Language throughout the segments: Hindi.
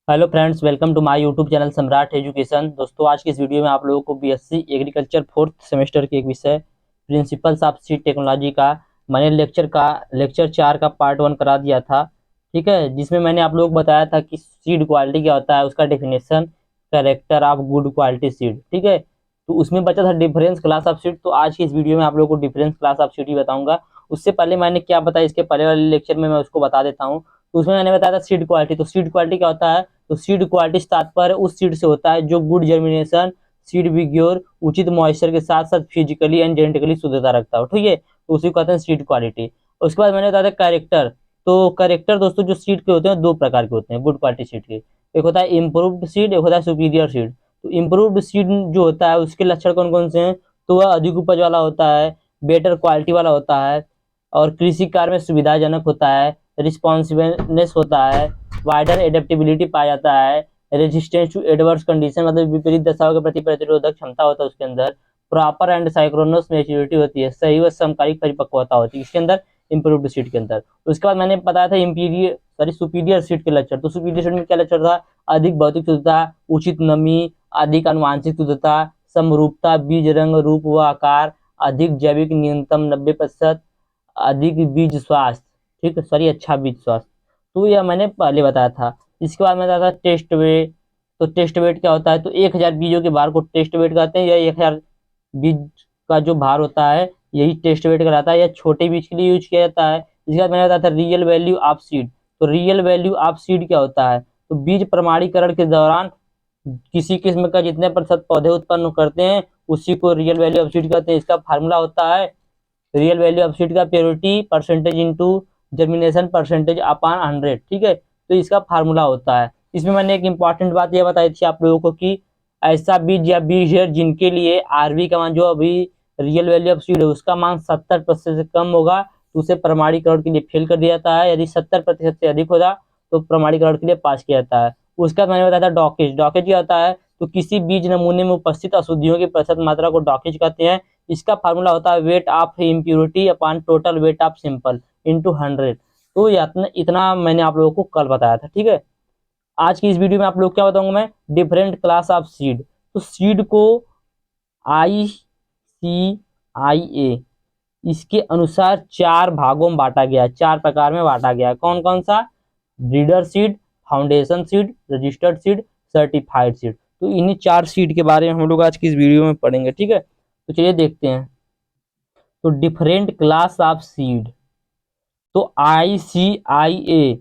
Hello friends, welcome to my YouTube channel Samrat education. दोस्तों, आज की इस वीडियो में आप लोगों को बीएससी एग्रीकल्चर फोर्थ सेमेस्टर के एक विषय प्रिंसिपल्स ऑफ सीड टेक्नोलॉजी का मैंने लेक्चर 4 का पार्ट 1 करा दिया था। ठीक है, जिसमें मैंने आप लोगों को बताया था कि सीड क्वालिटी क्या होता है, उसका definition, character of good quality seed. ठीक है, तो उसमें बचा था डिफरेंस क्लास ऑफ सीड। तो आज की इस वीडियो में आप लोगों को डिफरेंस क्लास ऑफ सीड ही बताऊंगा। उससे पहले मैंने क्या बताया, इसके पहले वाले लेक्चर में मैं उसको बता देता हूँ। तो उसमें मैंने बताया था सीड क्वालिटी। तो सीड क्वालिटी क्या होता है? तो सीड क्वालिटी से तात्पर्य उस सीड से होता है जो गुड जर्मिनेशन, सीड विग्योर, उचित मॉइस्चर के साथ साथ फिजिकली एंड जेनेटिकली शुद्धता रखता हो। ठीक है, तो उसी को कहते हैं सीड क्वालिटी। उसके बाद मैंने बताया था कैरेक्टर। तो कैरेक्टर दोस्तों, जो सीड के होते हैं दो प्रकार के होते हैं गुड क्वालिटी सीड के। एक होता है इम्प्रूव्ड सीड, एक होता है सुपीरियर सीड। तो इम्प्रूव्ड सीड जो होता है उसके लक्षण कौन कौन से हैं? तो वह अधिक उपज वाला होता है, बेटर क्वालिटी वाला होता है, और कृषि कार्य में सुविधाजनक होता है, रिस्पॉन्सिवनेस होता है, वाइडर एडेप्टेबिलिटी पाया जाता है, रेजिस्टेंस टू एडवर्स कंडीशन मतलब विपरीत दशाओं के प्रति प्रतिरोधक क्षमता होता है उसके अंदर, प्रॉपर एंड साइक्रोनस मैच्योरिटी होती है, सही व समकालिक परिपक्वता होती है इसके अंदर, इंप्रूव्ड सीट के अंदर। उसके बाद मैंने बताया था सुपीरियर सीट के लक्षण। तो सुपीरियर सीट में क्या लक्षण था? अधिक भौतिक शुद्धता, उचित नमी, अधिक आनुवांशिक शुद्धता, समरूपता बीज रंग रूप व आकार, अधिक जैविक न्यूनतम 90%, अधिक बीज स्वास्थ्य। ठीक है, सॉरी, अच्छा बीज स्वास्थ्य। तो यह मैंने पहले बताया था। इसके बाद मैं बताया था टेस्ट वेट। तो टेस्ट वेट क्या होता है? तो 1000 बीजों के भार को टेस्ट वेट कहते हैं। यह 1000 बीज का जो भार होता है यही टेस्ट वेट कहलाता है। यह छोटे बीज के लिए यूज किया जाता है। इसके बाद मैंने बताया था रियल वैल्यू ऑफ सीड। तो रियल वैल्यू ऑफ सीड क्या होता है? तो बीज प्रमाणीकरण के दौरान किसी किस्म का जितने प्रतिशत पौधे उत्पन्न करते हैं उसी को रियल वैल्यू ऑफ सीड कहते हैं। इसका फार्मूला होता है रियल वैल्यू ऑफ सीड का purity percentage into germination percentage upon 100। ठीक है, तो इसका फार्मूला होता है। इसमें मैंने एक इंपॉर्टेंट बात यह बताई थी आप लोगों को कि ऐसा बीज या बीज है जिनके लिए आरवी का मान, जो अभी रियल वैल्यू ऑफ सीड है उसका मान 70% से कम होगा तो उसे प्रमाणीकरण के लिए फेल कर दिया जाता है। यदि 70% से अधिक होगा तो प्रमाणीकरण के लिए पास किया जाता है। उसका मैंने बताया था डॉकेज। डॉकेज क्या होता है? तो किसी बीज नमूने में उपस्थित अशुद्धियों की प्रतिशत मात्रा को डॉकेज कहते हैं। इसका फार्मूला होता है weight of impurity upon total weight of simple into 100। तो इतना मैंने आप लोगों को कल बताया था। ठीक है, आज की इस वीडियो में आप लोग क्या बताऊंगा मैं? Different class of seed. तो सीड को ICIA इसके अनुसार 4 भागों में बांटा गया, 4 प्रकार में बांटा गया। कौन कौन सा? Breeder seed, foundation seed, registered seed, certified seed. तो इन्हीं 4 सीड के बारे में हम लोग आज की इस वीडियो में पढ़ेंगे। ठीक है, तो चलिए देखते हैं। तो डिफरेंट क्लास ऑफ सीड। तो ICIA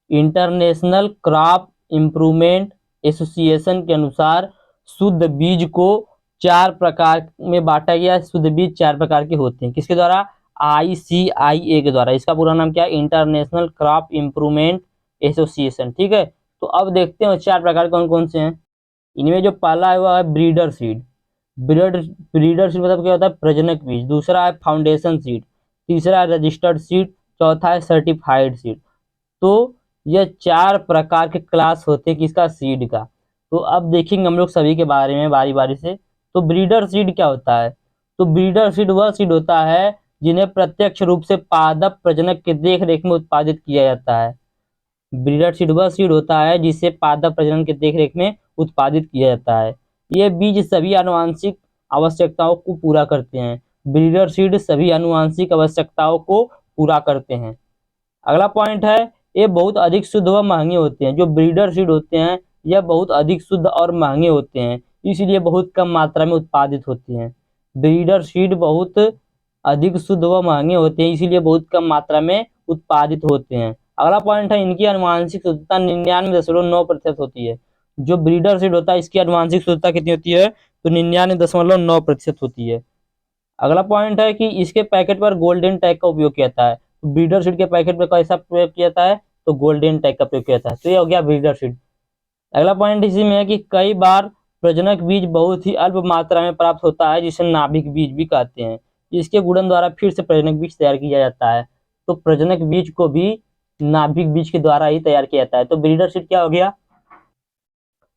international crop improvement association के अनुसार शुद्ध बीज को 4 प्रकार में बांटा गया। शुद्ध बीज 4 प्रकार के होते हैं। किसके द्वारा? ICIA के द्वारा। इसका पूरा नाम क्या है? International crop improvement association. ठीक है, तो अब देखते हैं 4 प्रकार कौन कौन से हैं। इनमें जो पहला है वह है ब्रीडर सीड। ब्रीडर सीड मतलब क्या होता है? प्रजनक बीज। दूसरा है फाउंडेशन सीड, तीसरा है रजिस्टर्ड सीड, चौथा है सर्टिफाइड सीड। तो यह 4 प्रकार के क्लास होते हैं किसका? सीड का। तो अब देखेंगे हम लोग सभी के बारे में बारी बारी से। तो ब्रीडर सीड क्या होता है? तो ब्रीडर सीड वह सीड होता है जिन्हें प्रत्यक्ष रूप से पादप प्रजनक के देख रेख में उत्पादित किया जाता है। ब्रीडर सीड वह सीड होता है जिसे पादप प्रजनन के देखरेख में उत्पादित किया जाता है। ये बीज सभी आनुवांशिक आवश्यकताओं को पूरा करते हैं। ब्रीडर सीड सभी आनुवांशिक आवश्यकताओं को पूरा करते हैं। अगला पॉइंट है, ये बहुत अधिक शुद्ध व महंगे होते हैं। जो ब्रीडर सीड होते हैं यह बहुत अधिक शुद्ध और महंगे होते हैं, इसलिए बहुत कम मात्रा में उत्पादित होते हैं। ब्रीडर सीड बहुत अधिक शुद्ध व महंगे होते हैं, इसीलिए बहुत कम मात्रा में उत्पादित होते हैं। अगला पॉइंट है, इनकी आनुवांशिक शुद्धता 99.9% होती है। जो ब्रीडर सीड होता है इसकी आनुवांशिक शुद्धता कितनी होती है? तो 99.9% होती है। अगला पॉइंट है कि इसके पैकेट पर गोल्डन टैग का उपयोग किया जाता है। तो ब्रीडर सीड के पैकेट पर कैसा प्रयोग किया जाता है? तो गोल्डन टैग का प्रयोग किया जाता है। तो ये हो गया ब्रीडर सीड। अगला पॉइंट इसी में है कि कई बार प्रजनक बीज बहुत ही अल्प मात्रा में प्राप्त होता है जिसे नाभिक बीज भी कहते हैं। इसके गुणन द्वारा फिर से प्रजनक बीज तैयार किया जाता है। तो प्रजनक बीज को भी नाभिक बीज के द्वारा ही तैयार किया जाता है। तो ब्रीडर सीड क्या हो गया?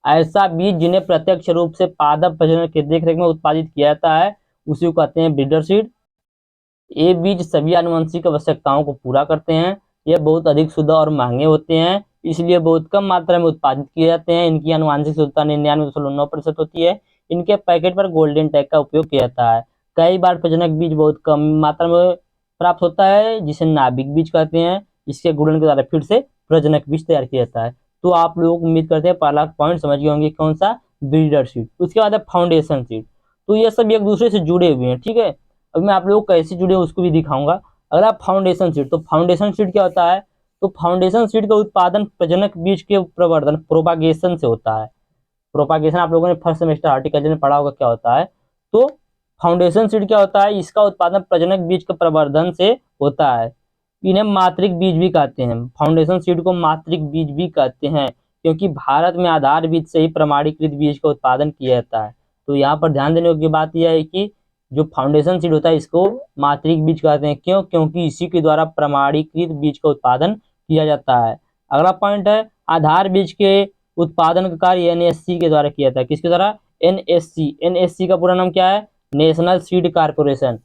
ऐसा बीज जिन्हें प्रत्यक्ष रूप से पादप प्रजनन के देखरेख में उत्पादित किया जाता है उसी को कहते हैं ब्रीडर सीड। ये बीज सभी आनुवंशिक आवश्यकताओं को पूरा करते हैं। यह बहुत अधिक शुद्ध और महंगे होते हैं, इसलिए बहुत कम मात्रा में उत्पादित किए जाते हैं। इनकी आनुवंशिक शुद्धता 99.9% होती है। इनके पैकेट पर गोल्डन टैग का उपयोग किया जाता है। कई बार प्रजनक बीज बहुत कम मात्रा में प्राप्त होता है, जिसे नाभिक बीज कहते हैं। इसके गुणन के द्वारा फिर से प्रजनक बीज तैयार किया जाता है। तो आप लोग उम्मीद करते हैं पहला पॉइंट समझ गए होंगे, कौन सा, ब्रीडर सीड। उसके बाद है फाउंडेशन सीड। तो ये सब एक दूसरे से जुड़े हुए हैं, ठीक है। अब मैं आप लोग कैसे जुड़े उसको भी दिखाऊंगा। अगला फाउंडेशन सीड। तो फाउंडेशन सीड क्या होता है? तो फाउंडेशन सीड का उत्पादन प्रजनक बीज के प्रवर्धन, प्रोपागेशन से होता है। प्रोपागेशन आप लोगों ने फर्स्ट सेमेस्टर हार्टिकल्चर में पढ़ा होगा क्या होता है। तो फाउंडेशन सीड क्या होता है? इसका उत्पादन प्रजनक बीज के प्रवर्धन से होता है। इन्हें मातृक बीज भी कहते हैं। फाउंडेशन सीड को मातृक बीज भी कहते हैं, क्योंकि भारत में आधार बीज से ही प्रमाणीकृत बीज का उत्पादन किया जाता है। तो यहाँ पर ध्यान देने की बात यह है कि जो फाउंडेशन सीड होता है इसको मातृक बीज कहते हैं। क्यों? क्योंकि इसी के द्वारा प्रमाणीकृत बीज का उत्पादन किया जाता है। अगला पॉइंट है आधार बीज के उत्पादन का कार्य एनएससी के द्वारा किया जाता है। किसके द्वारा? एनएससी। एनएससी का पूरा नाम क्या है? National seed corporation.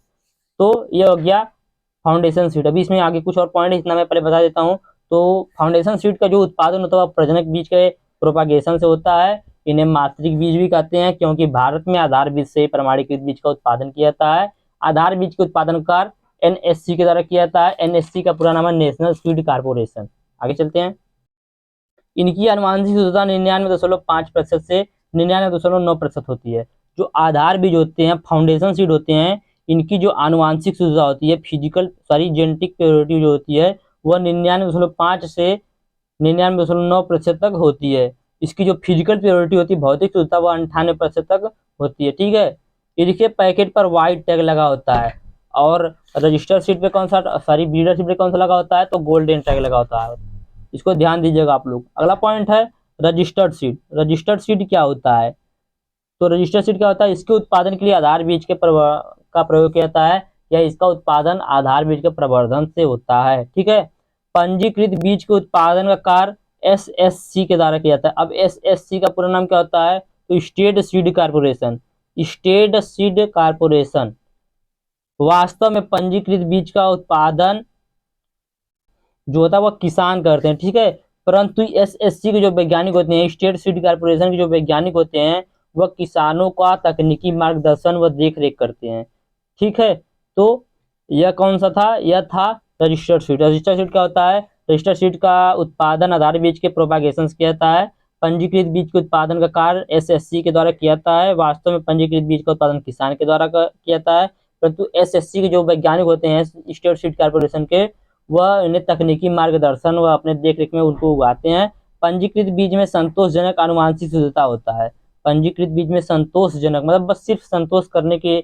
तो ये हो गया फाउंडेशन सीड। अभी इसमें आगे कुछ और पॉइंट इतना मैं पहले बता देता हूँ। तो फाउंडेशन सीड का जो उत्पादन होता है वह प्रजनक बीज के प्रोपागेशन से होता है। इन्हें मातृक बीज भी कहते हैं, क्योंकि भारत में आधार बीज से प्रमाणीकृत बीज का उत्पादन किया जाता है। आधार बीज के उत्पादन कार्य एनएससी के द्वारा किया जाता है। एनएससी का पूरा नाम है नेशनल सीड कारपोरेशन। आगे चलते हैं। इनकी आनुवंशिक शुद्धता 99.5% से 99.9% होती है। जो आधार बीज होते हैं, फाउंडेशन सीड होते हैं, इनकी जो आनुवंशिक शुद्धता होती है, जेनेटिक प्योरिटी जो होती है, वह 99.5 से 99.9% तक होती है। इसकी जो फिजिकल प्योरिटी होती है, भौतिक शुद्धता, वह 98% तक होती है, ठीक है। इनके पैकेट पर व्हाइट टैग लगा होता है, और रजिस्टर सीड पे कौन सा, ब्रीडर सीड पे कौन सा लगा होता है? तो गोल्डन टैग लगा होता है। इसको ध्यान दीजिएगा आप लोग। अगला पॉइंट है रजिस्टर्ड सीड। रजिस्टर्ड सीड क्या होता है? तो रजिस्टर्ड सीड क्या होता है? इसके उत्पादन के लिए आधार बीज के का प्रयोग किया जाता है, या इसका उत्पादन आधार बीज के प्रवर्धन से होता है, ठीक है। पंजीकृत बीज के उत्पादन का कार्य एसएससी के द्वारा किया जाता है। अब एसएससी का पूरा नाम क्या होता है? तो state seed corporation. State seed corporation. वास्तव में पंजीकृत बीज का उत्पादन जो होता है वह किसान करते हैं, ठीक है। परंतु एसएससी के जो वैज्ञानिक होते हैं, स्टेट सीड कारपोरेशन के जो वैज्ञानिक होते हैं, वह किसानों का तकनीकी मार्गदर्शन व देख रेख करते हैं, ठीक है। तो यह कौन सा था? यह था रजिस्टर्ड सीड। रजिस्टर्ड सीड क्या होता है? रजिस्टर्ड सीड का उत्पादन आधार बीज के प्रोपागेशन से किया जाता है। पंजीकृत बीज के उत्पादन का कार्य एसएससी के द्वारा किया जाता है। वास्तव में पंजीकृत बीज का उत्पादन किसान के द्वारा किया जाता है, परंतु एसएससी के जो वैज्ञानिक होते हैं स्टेट सीड कारपोरेशन के, वह इन्हें तकनीकी मार्गदर्शन व अपने देख रेख में उनको उगाते हैं। पंजीकृत बीज में संतोषजनक आनुवंशिक शुद्धता होता है। पंजीकृत बीज में संतोषजनक मतलब बस सिर्फ संतोष करने के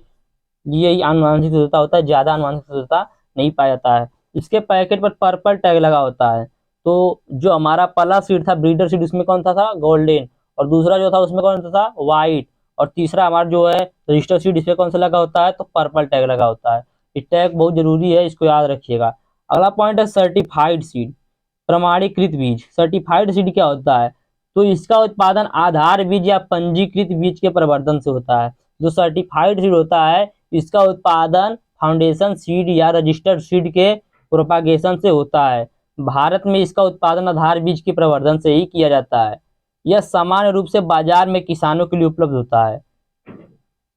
लिए ही आनुवंशिक शुद्धता होता है, ज्यादा आनुवंशिक शुद्धता नहीं पाया जाता है। इसके पैकेट पर पर्पल टैग लगा होता है। तो जो हमारा पहला सीड था ब्रीडर सीड, उसमें कौन सा था? गोल्डन। और दूसरा जो था उसमें कौन सा था? व्हाइट। और तीसरा हमारा जो है रजिस्टर सीड, इसमें कौन सा लगा होता है? तो पर्पल टैग लगा होता है। ये टैग बहुत जरूरी है, इसको याद रखिएगा। अगला पॉइंट है सर्टिफाइड सीड, प्रमाणीकृत बीज। सर्टिफाइड सीड क्या होता है? तो इसका उत्पादन आधार बीज या पंजीकृत बीज के प्रवर्धन से होता है। जो सर्टिफाइड सीड होता है, इसका उत्पादन फाउंडेशन सीड या रजिस्टर्ड सीड के प्रोपागेशन से होता है। भारत में इसका उत्पादन आधार बीज के प्रवर्धन से ही किया जाता है। यह सामान्य रूप से बाजार में किसानों के लिए उपलब्ध होता है।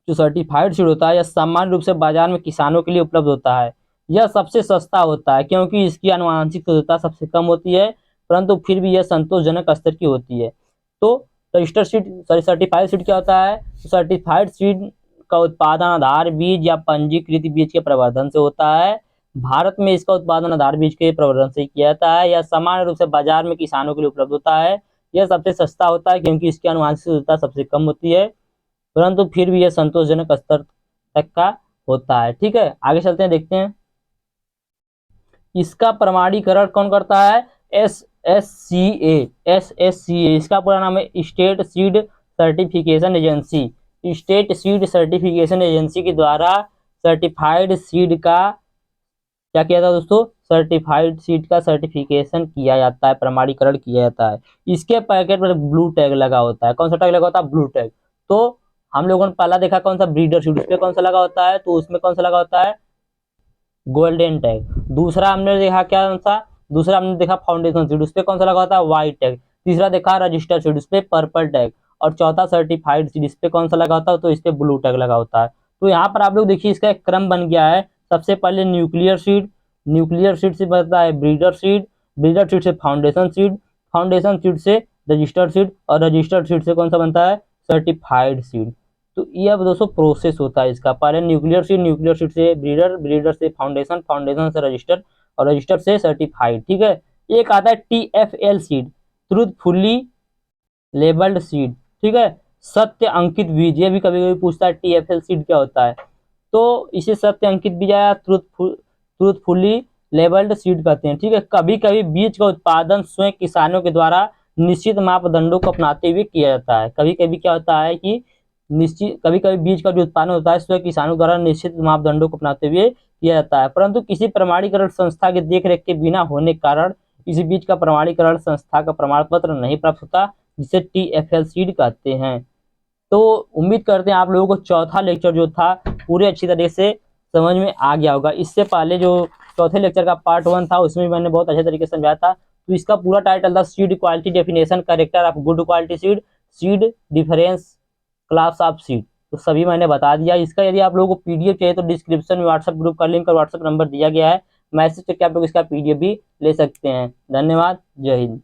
जो सर्टिफाइड सीड होता है यह सामान्य रूप से बाजार में किसानों के लिए उपलब्ध होता है। यह सबसे सस्ता होता है, क्योंकि इसकी आनुवंशिक शुद्धता सबसे कम होती है, परंतु फिर भी यह संतोषजनक स्तर की होती है। तो रजिस्टर्ड सीड, सर्टिफाइड सीड क्या होता है? सर्टिफाइड सीड का उत्पादन आधार बीज या पंजीकृत बीज के प्रवर्धन से होता है। भारत में इसका उत्पादन आधार बीज के प्रवर्धन से किया जाता है। यह सामान्य रूप से बाजार में किसानों के लिए उपलब्ध होता है। यह सबसे सस्ता होता है, क्योंकि इसकी आनुवंशिक शुद्धता सबसे कम होती है, परंतु फिर भी यह संतोषजनक स्तर तक का होता है, ठीक है। आगे चलते हैं, देखते हैं इसका प्रमाणीकरण कौन करता है? एसएससीए। इसका पूरा नाम है state seed certification agency. State seed certification agency के द्वारा सर्टिफाइड सीड का क्या किया जाता है दोस्तों? सर्टिफाइड सीड का सर्टिफिकेशन किया जाता है, प्रमाणीकरण किया जाता है। इसके पैकेट पर ब्लू टैग लगा होता है। कौन सा टैग लगा होता है? Blue tag. तो हम लोगों ने पहला देखा कौन सा? Breeder seed. उसमें कौन सा लगा होता है? तो उसमें कौन सा लगा होता है? Golden tag. दूसरा हमने देखा क्या कौन सा? दूसरा हमने देखा फाउंडेशन सीड, उस पर कौन सा लगा होता है, व्हाइट टैग। तीसरा देखा रजिस्टर्ड सीड, उस पर पर्पल टैग। और चौथा सर्टिफाइड सीड, इस पे कौन सा लगा होता है, तो इस पे ब्लू टैग लगा होता है। तो यहाँ पर आप लोग देखिए इसका एक क्रम बन गया है। सबसे पहले न्यूक्लियर सीड, न्यूक्लियर सीड से बनता है ब्रीडर सीड, ब्रीडर सीड से फाउंडेशन सीड, फाउंडेशन सीड से रजिस्टर्ड सीड, और रजिस्टर्ड सीड से कौन सा बनता है, सर्टिफाइड सीड। तो ये अब दोस्तों प्रोसेस होता है इसका। पहले न्यूक्लियर सीड, न्यूक्लियर सीड से ब्रीडर, ब्रीडर से फाउंडेशन, फाउंडेशन से रजिस्टर, और रजिस्टर से सर्टिफाइड। ठीक है। एक आता है TFL seed, truthfully labelled seed. ठीक है। सत्य अंकित बीज, ये भी कभी कभी पूछता है TFL सीड क्या होता है, तो इसे सत्य अंकित बीज या ट्रूथफुली लेबल्ड सीड कहते हैं। ठीक है। कभी कभी बीज का उत्पादन स्वयं किसानों के द्वारा निश्चित मापदंडों को अपनाते हुए किया जाता है। कभी कभी क्या होता है कि निश्चित, कभी कभी बीज का जो उत्पादन होता है स्वयं किसानों द्वारा निश्चित मापदंडों को अपनाते हुए किया जाता है, परंतु किसी प्रमाणीकरण संस्था के देखरेख के बिना होने के कारण इस बीज का प्रमाणीकरण संस्था का प्रमाण पत्र नहीं प्राप्त होता, जिसे TFL सीड कहते हैं। तो उम्मीद करते हैं आप लोगों को चौथा लेक्चर जो था पूरे अच्छी तरह से समझ में आ गया होगा। इससे पहले जो चौथे लेक्चर का पार्ट 1 था उसमें भी मैंने बहुत अच्छे तरीके से समझाया था। तो इसका पूरा टाइटल था seed quality definition, character of good quality seed, seed difference, class of seed, तो सभी मैंने बता दिया। इसका यदि आप लोगों को PDF चाहिए तो डिस्क्रिप्शन में व्हाट्सएप ग्रुप का लिंक और व्हाट्सएप नंबर दिया गया है, मैसेज करके आप लोग इसका PDF भी ले सकते हैं। धन्यवाद। जय हिंद।